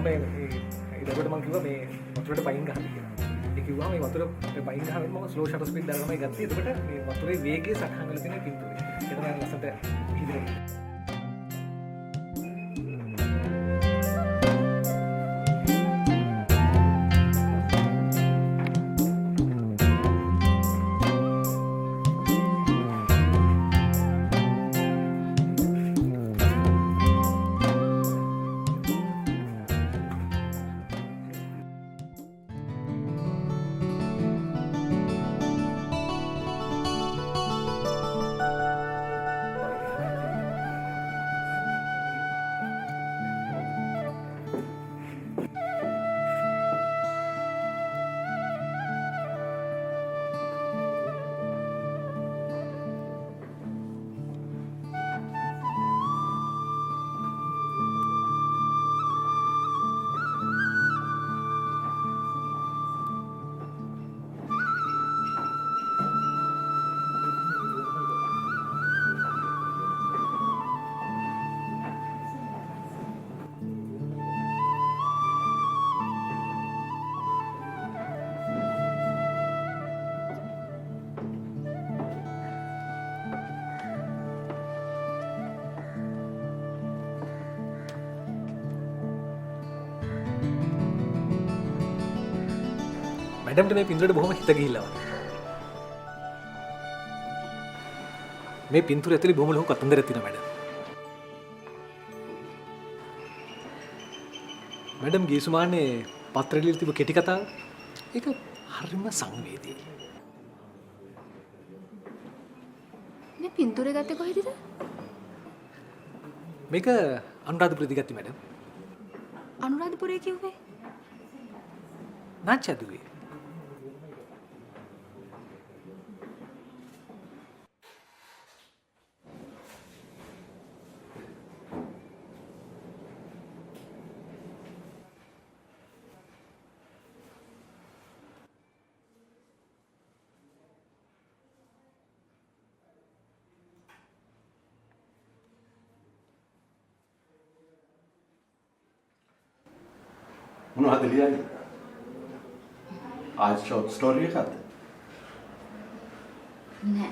මේ ඒකට මම කිව්වා මේ වතුරට පයින් ගහන්න කියලා. ඒ කිව්වා මේ වතුර පයින් ගහවෙන්න මම ස්ලෝ ෂටර් ස්පීඩ් දාලා තමයි ගත්තේ. එතකොට මේ වතුරේ වේගය සටහන් කරලා තියෙන පින්තූරේ. ඒක තමයි ලස්සනට හිතෙන්නේ. मैडम මේ පින්තූරේට බොහොම හිත ගිහිල්ලා වගේ. මේ පින්තූරය ඇතුලේ බොහොම ලොකු කතන්දරයක් තියෙනවා මැඩම්. මැඩම් ගීසුමානේ පත්‍රෙ ලියලා තිබු කෙටි කතාව ඒක හරිම සංවේදී. මේ පින්තූරය ගත්තේ කොහෙදද? මේක අනුරාධපුරේදී ගත්තේ මැඩම්. අනුරාධපුරේ කිව්වේ? නාචදුවේ. මොනවද ලියන්නේ? ආජ් ෂෝට් ස්ටෝරි එකක්ද? නෑ.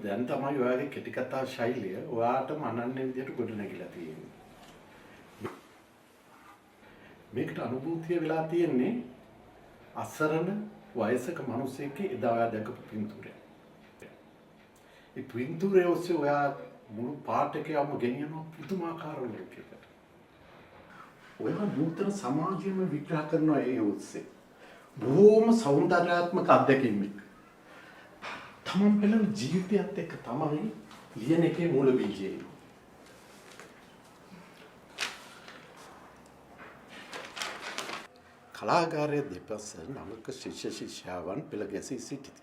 දැන් තමයි ඔයාගේ කෙටි කතා ශෛලිය ඔයාටම අනන්‍ය විදියට ගොඩනැගිලා තියෙන්නේ. මේකට අනුභූතිය වෙලා තියෙන්නේ අසරණ වයසක මිනිසෙක්ගේ එදා ඔයා දැකපු පින්තූරය. ඒ පින්තූරය ඔස්සේ ඔයා මුළු පාඨකයම ගෙනියන පුදුමාකාර ලෝකයකට. ඔයා නූතන සමාජයේම විග්‍රහ කරනවා ඒ ඔස්සේ. බොහොම සෞන්දර්යාත්මක අත්දැකීමක්. තමන් පෙළෙන ජීවිතයත් එක්ක තමයි ලියන එකේ මූල බීජය. කලාකාරය දෙපස නවක ශිෂ්‍ය ශිෂ්‍යාවන් පෙළ ගැසී සිටිති.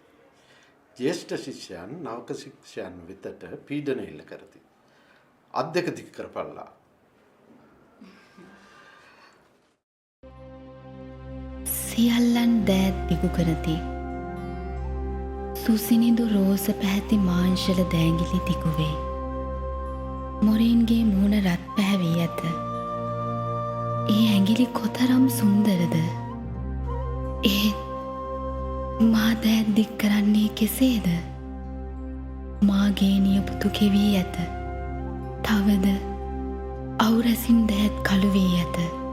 ජ්‍යෙෂ්ඨ ශිෂ්‍යයන් නවක ශිෂ්‍යයන් වෙතට පීඩන එල්ල කරති. අත් දෙක දික් කරපල්ලා. සියල්ලන් දෑත් දිගු කරති. සුසිනිදු රෝස පැහැති මාංශල දෑගිලි දිගුවේ. මොරීන්ගේ මූණ රත් පැහැවී ඇත. ඒ ඇඟිලි කොතරම් සුන්දරද. ඒත් මා දෑත් දික් කරන්නේ කෙසේද? මාගේ නියපුතු කෙවී ඇත. තවද අවුරසින් දෑත් කළු වී ඇත.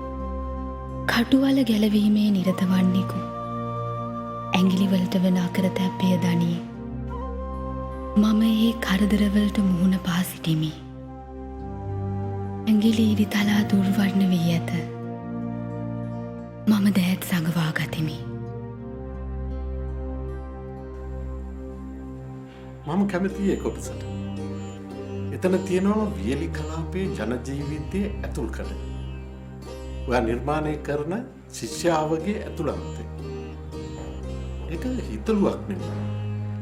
කටුවල ගැලවීමේ නිරත වන්නෙකු ඇඟිලිවලට වන අකරතැබ්බය දනී. මම ඒ කරදරවලට මුහුණ පා සිටිමි. ඇඟිලි ඉරිතලා දුර්වර්ණ වී ඇත. මම දෑත් සඟවා ගතිමි. මම කැමති ඒ කොටසට. එතන තියෙනවා වියලි කලාපයේ ජනජීවිතයේ ඇතුල්කඩ. ඔයා නිර්මාණය කරන ශිෂ්‍යාවගේ ඇතුළන්තේ. ඒක හිතලුවක් නෙමෙයි.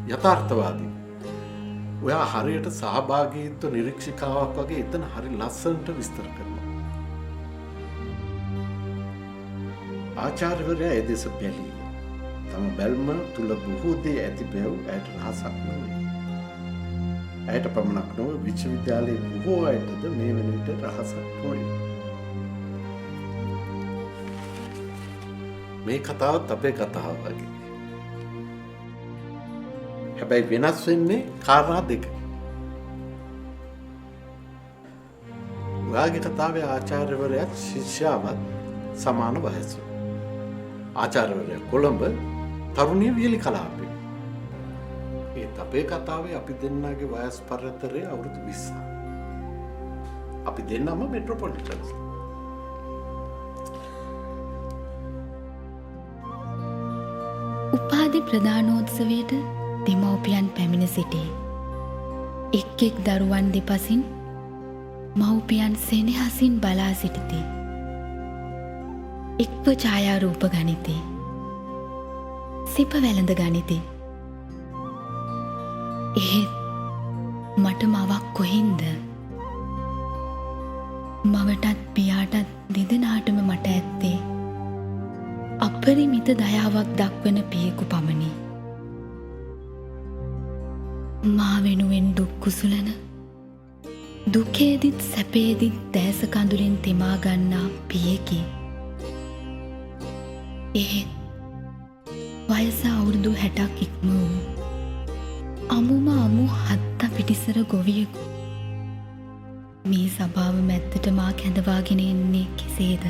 යථාර්ථවාදී. ඔයා හරියට සහභාගීත්ව නිරීක්ෂිකාවක් වගේ එතන හරි ලස්සනට විස්තර කරනවා. ආචාර්යවරයා ඒ දෙස බැලී. තම බැල්ම තුල බොහෝ දේ ඇති බැව් ඇයට රහසක් නොවේ. ඇයට පමණක් නොව විශ්වවිද්‍යාලයේ බොහෝ අයටද මේ වෙන විට රහසක් නොවේ. මේ කතාවත් අපේ කතාව වගේ. හැබැයි වෙනස් වෙන්නේ කාරණා දෙක. ඔයාගේ කතාවේ ආචාර්යවරයාත් ශිෂ්‍යාවත් සමාන වයස. ආචාර්යවරයා කොළඹ තරුණිය වියලි කලාපේ. ඒත් අපේ කතාවේ අපි දෙන්නගේ වයස් පරතරය අවුරුදු 20ක්. අපි දෙන්නම මෙට්‍රොපොලිටන්ස්. උපාධි ප්‍රදානෝත්සවයට දෙමව්පියන් පැමිණ සිටී. එක් එක් දරුවන් දෙපසින් මව්පියන් සෙනෙහසින් බලා සිටිති. එක්ව ඡායාරූප ගනිති. සිප වැළඳ ගනිති. එහෙත් මට මවක් කොහින්ද? මවටත් පියාටත් දෙදෙනාටම මට ඇත්තේ අපරිමිත දයාවක් දක්වන පියෙකු පමණි. මා වෙනුවෙන් දුක් කුසලන, දුකේදිත් සැපේදිත් දැස කඳුලින් තෙමා ගන්නා පියෙකි. එහෙත් වයස අවුරුදු 60ක් ඉක්ම වූ අමුම අමු හත්ත පිටිසර ගොවියෙකු මේ සභාව මැද්දට මා කැඳවාගෙන එන්නේ කෙසේද?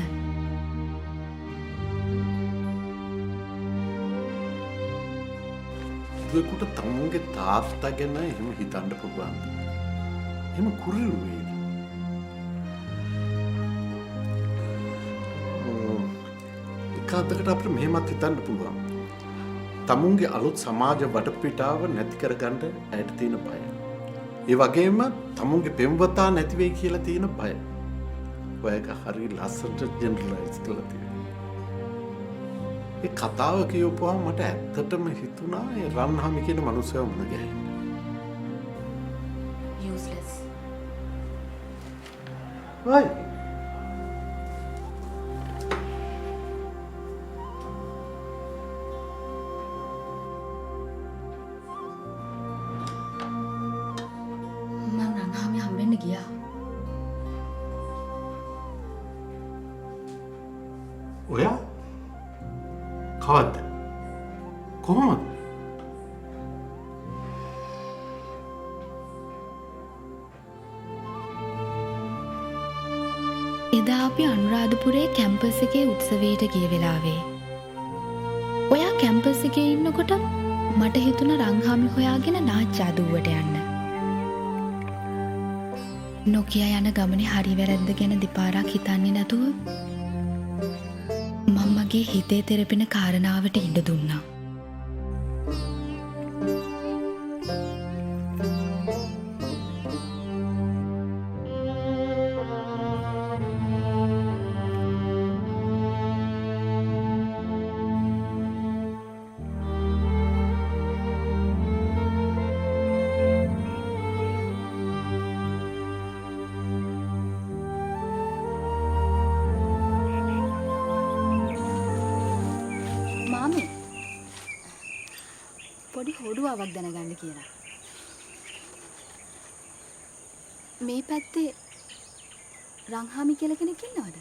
දුවෙකුට තමුන්ගේ තාත්තා ගැන එහෙම හිතන්න පුළුවන්. එහෙම කුරිරු වේද? එකාතකට අපිට මෙහෙමත් හිතන්න පුළුවන්. තමුන්ගේ අලුත් සමාජ වටපිටාව නැති කරගන්න ඇයට තියෙන බය. ඒ වගේම තමුන්ගේ පෙම්වතා නැති වෙයි කියලා තියෙන බය. ඔයක හරි ලස්සනට ජෙනරලයිස් කරලා තියෙනවා. ඒ කතාව කියවපුවම මට ඇත්තටම හිතුණා ඒ රන්හාමි කියන මනුස්සයා මුණ ගැහෙන්න. Useless. Why? මං රන්හාමි හම්බෙන්න ගියා. ඔයා? කවද්ද? කොහොමද? එදා අපි අනුරාධපුරේ කැම්පස් එකේ උත්සවයට ගිය වෙලාවේ ඔයා කැම්පස් එකේ ඉන්නකොට මට හිතුණ රංහාමි හොයාගෙන නාච්චාදුවට යන්න. නොකිය යන ගමනේ හරි වැරද්ද ගැන දෙපාරක් හිතන්නේ නැතුව මම මගේ හිතේ තෙරපෙන කාරණාවට ඉඩ දුන්නා. මාමේ පොඩි හොඩුවාවක් දැනගන්න කියලා. මේ පැත්තේ රංහාමි කියලා කෙනෙක් ඉන්නවද?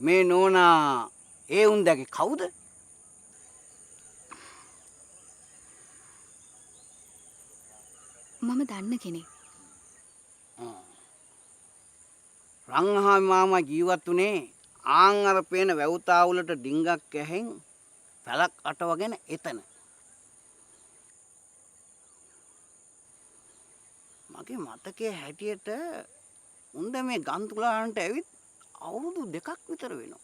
මේ නෝනා ඒ උන්දගේ කවුද? මම දන්න කෙනෙක්. රංහාමි මාමා ජීවත් උනේ ආන් අර පේන වැවුතාවුලට ඩිංගක් ඇහෙන් පැලක් අටවගෙන එතන. මගේ මතකයේ හැටියට උන්ද මේ ගන්තුලාන්ට ඇවිත් අවුරුදු 2ක් විතර වෙනවා.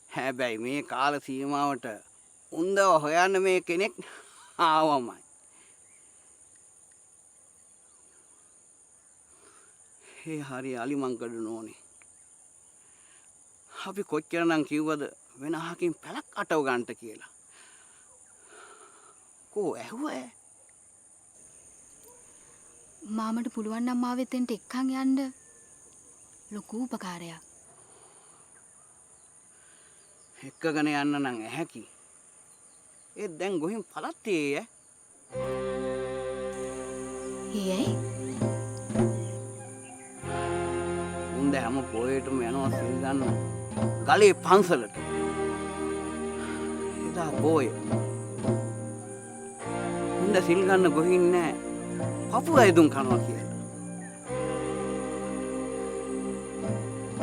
හැබැයි මේ කාල සීමාවට උන්දව හොයන්න මේ කෙනෙක් ආවමයි. ඒ හරි අලිමංකඩ නෝනේ. අපි කොච්චරනම් කිව්වද වෙන අහකින් පැලක් අටව ගන්නට කියලා. කෝ ඇහුවේ? මාමට පුළුවන් නම් මාව එතෙන්ට එක්කන් යන්න ලොකු උපකාරයක්. එක්කගෙන යන්න නම් ඇහැකි. ඒත් දැන් ගොහින් පළත්තේ ඈ. ඒයි උන්ද හැම පොයේටම යනවා සිල් ගන්න ගලේ පන්සලට. එදා පොය. උන්ද සිල් ගන්න ගොහින් නෑ. පපු ඇදුම් කනවා කියලා.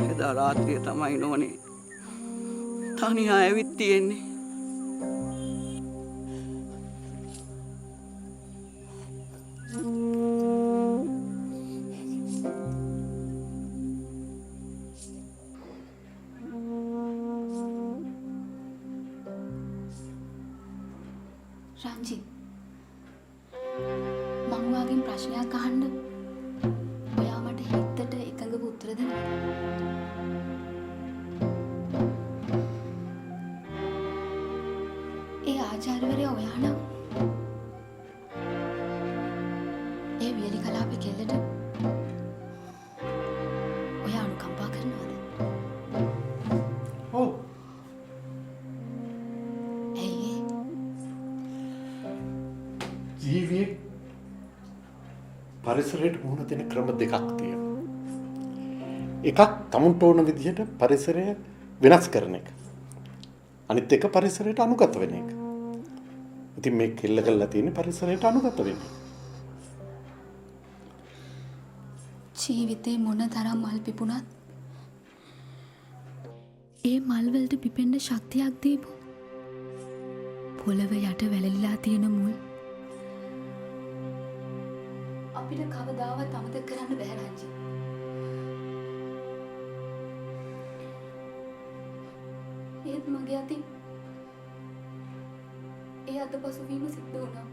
එදා රාත්‍රිය තමයි නෝනේ තනියා ඇවිත් තියෙන්නේ. රංජිත් මම ඔයාගෙන් ප්‍රශ්නයක් අහන්න. ඔයා මට හිතට එකඟව උත්තර දෙනවා. ඒ ආචාර්යවරයා ඔයා නම් ඒ වියලි කලාපේ කෙල්ලට ඔයා අනුකම්පා කරනවද? ඔව්. ඇයි ඒ? ජීවියේ පරිසරයට මුහුණ දෙන ක්‍රම දෙකක් තියෙනවා. එකක් තමුන්ට ඕන විදිහට පරිසරය වෙනස් කරන එක. අනිත් එක පරිසරයට අනුගත වෙන එක. ඉතින් මේ කෙල්ල කරලා තියෙන්නේ පරිසරයට අනුගත වෙන්න. ජීවිතේ මොන තරම් මල් පිපුණත් ඒ මල් වලට පිපෙන්න ශක්තියක් දීපු. පොළව යට වැළලිලා තියෙන මුල් අපිට කවදාවත් අමතක කරන්න බැහැ රංජි. ඒත් මගේ අතින් ඒ අතපසු වීම සිද්ධ වුණා.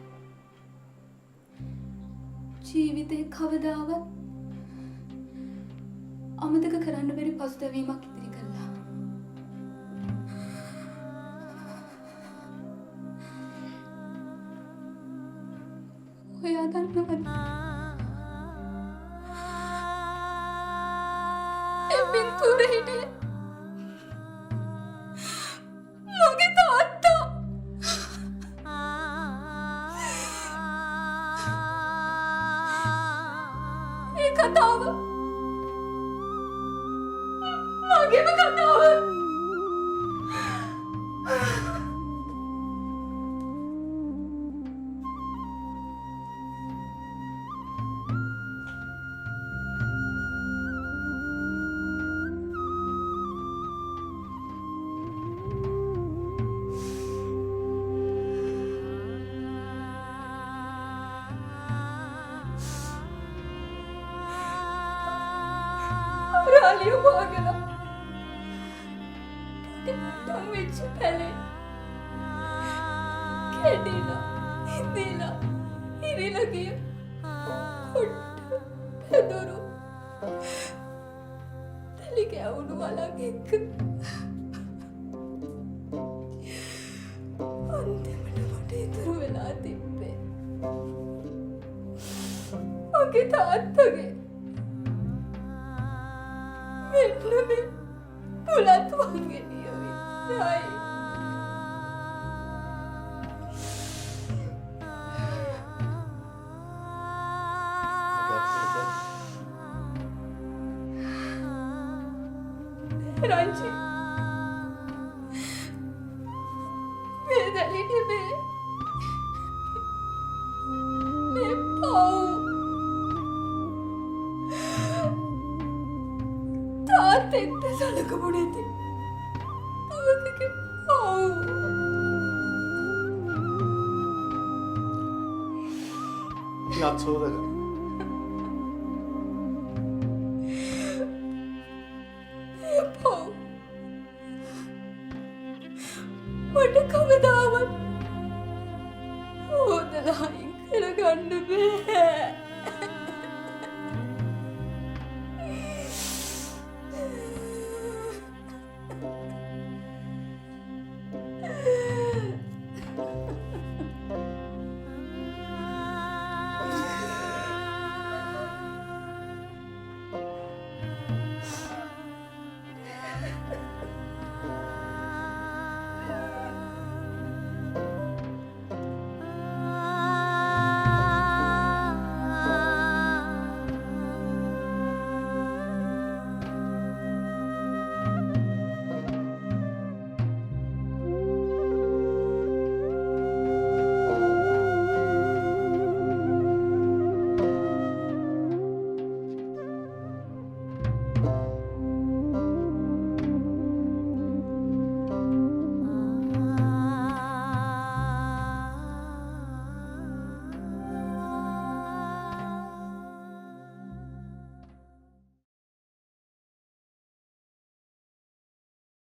ජීවිතේ කවදාවත් අමතක කරන්න බැරි පසුතැවීමක් ඉදිරි කළා. ඔයා දන්නවද? ඒ පින්තූරේ හිටියේ මගේ තාත්තා. ඒ කතාව මගේම කතාව. රාලිය වගලා තම වෙච්ච පැලේ කැඩිලා ඉඳිලා ඉරිලා ගිය කොට්ට පැදුරු තලි කැවුණු වලක් එක්ක අන්තිමට මට ඉතුරු වෙලා තිබ්බේ මගේ තාත්තගේ මෙන්න මේ පුලත් වංගෙඩිය විතරයි. රංජි මේ දැලිට මේ පව් තාත්තෙක්ට සලකපු නැති තවකගේ පව්. යත් සෝදක. මට කවදාවත්